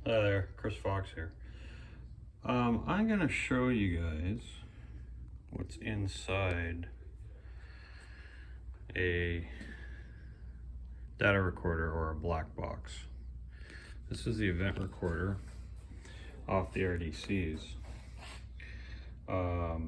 Hi there, Chris Fox here. I'm gonna show you guys what's inside a data recorder or a black box. This is the event recorder off the RDCs. Now,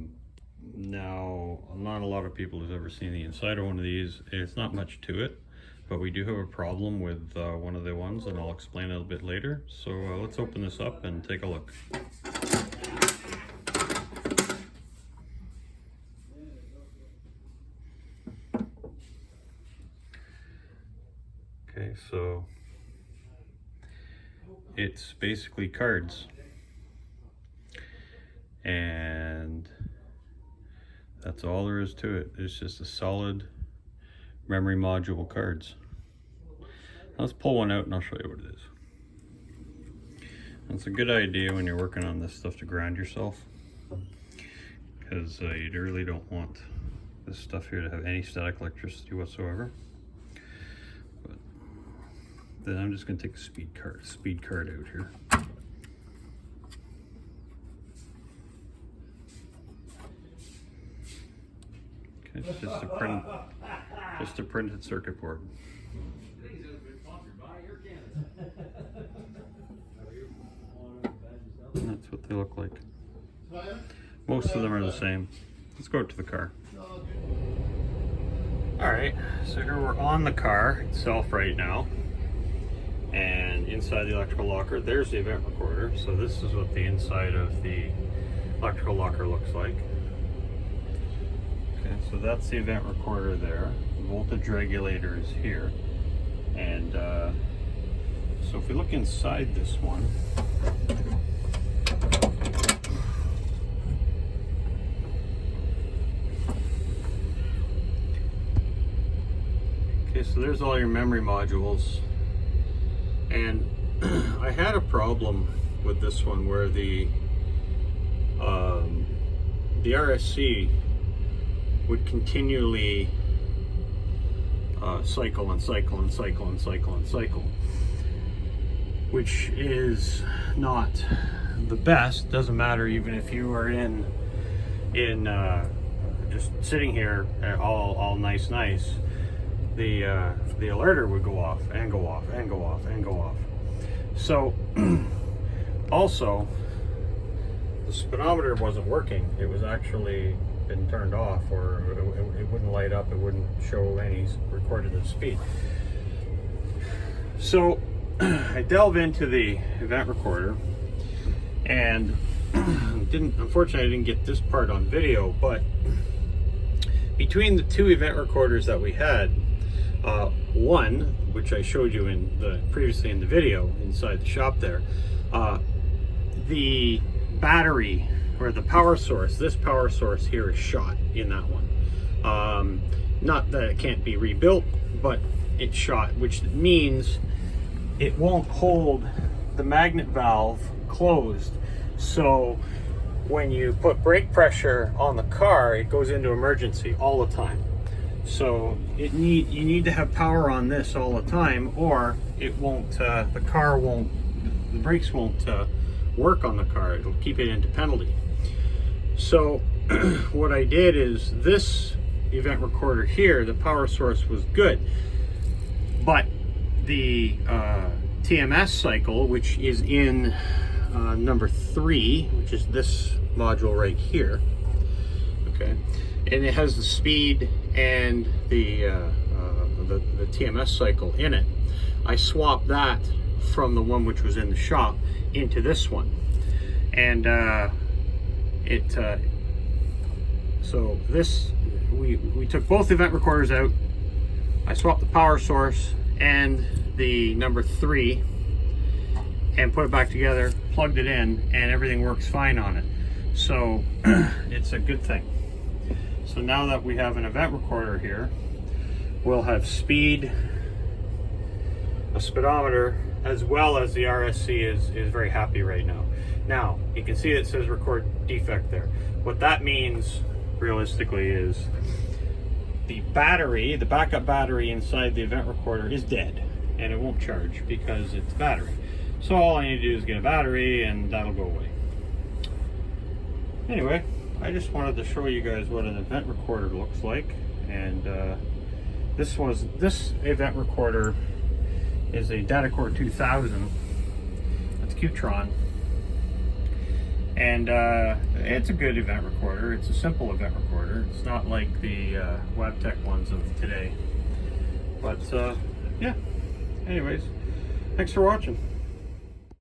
not a lot of people have ever seen the inside of one of these. It's not much to it, but we do have a problem with one of the ones, and I'll explain it a bit later. So let's open this up and take a look. Okay, so it's basically cards, and that's all there is to it. It's just a solid memory module cards. Let's pull one out and I'll show you what it is. It's a good idea when you're working on this stuff to ground yourself, because you really don't want this stuff here to have any static electricity whatsoever. But then I'm just going to take a speed card out here. Okay, it's just a printed circuit board. And that's what they look like. Most of them are the same. Let's go to the car. Alright, so here we're on the car itself right now. And inside the electrical locker, there's the event recorder. So this is what the inside of the electrical locker looks like. Okay, so that's the event recorder there. The voltage regulator is here. And so if we look inside this one, okay, so there's all your memory modules. And I had a problem with this one where the RSC would continually cycle and cycle and cycle and cycle and cycle, which is not the best. Doesn't matter even if you are in just sitting here all nice, the alerter would go off and go off and go off and go off. So also the speedometer wasn't working. It was actually been turned off, or it wouldn't light up, it wouldn't show any recorded speed. So I delve into the event recorder, and unfortunately I didn't get this part on video, but between the two event recorders that we had, one which I showed you previously in the video inside the shop there, the battery or the power source, this power source here is shot in that one. Not that it can't be rebuilt, but it's shot, which means it won't hold the magnet valve closed. So when you put brake pressure on the car, it goes into emergency all the time. So you need to have power on this all the time, or it won't, the brakes won't work on the car. It'll keep it into penalty. So what I did is, this event recorder here, the power source was good, but the TMS cycle, which is in number 3, which is this module right here, okay, and it has the speed and the TMS cycle in it. I swapped that from the one which was in the shop into this one, and so this, we took both event recorders out. I swapped the power source and the number 3 and put it back together, plugged it in, and everything works fine on it. So it's a good thing. So now that we have an event recorder here, we'll have speed, a speedometer, as well as the RSC is very happy right now. Now, you can see it says record defect there. What that means realistically is the battery, the backup battery inside the event recorder is dead, and it won't charge because it's battery. So all I need to do is get a battery and that'll go away. Anyway, I just wanted to show you guys what an event recorder looks like. And this event recorder is a DataCord 2000. That's Q-Tron. And it's a good event recorder. It's a simple event recorder. It's not like the Wabtec ones of today. But yeah, anyways, thanks for watching.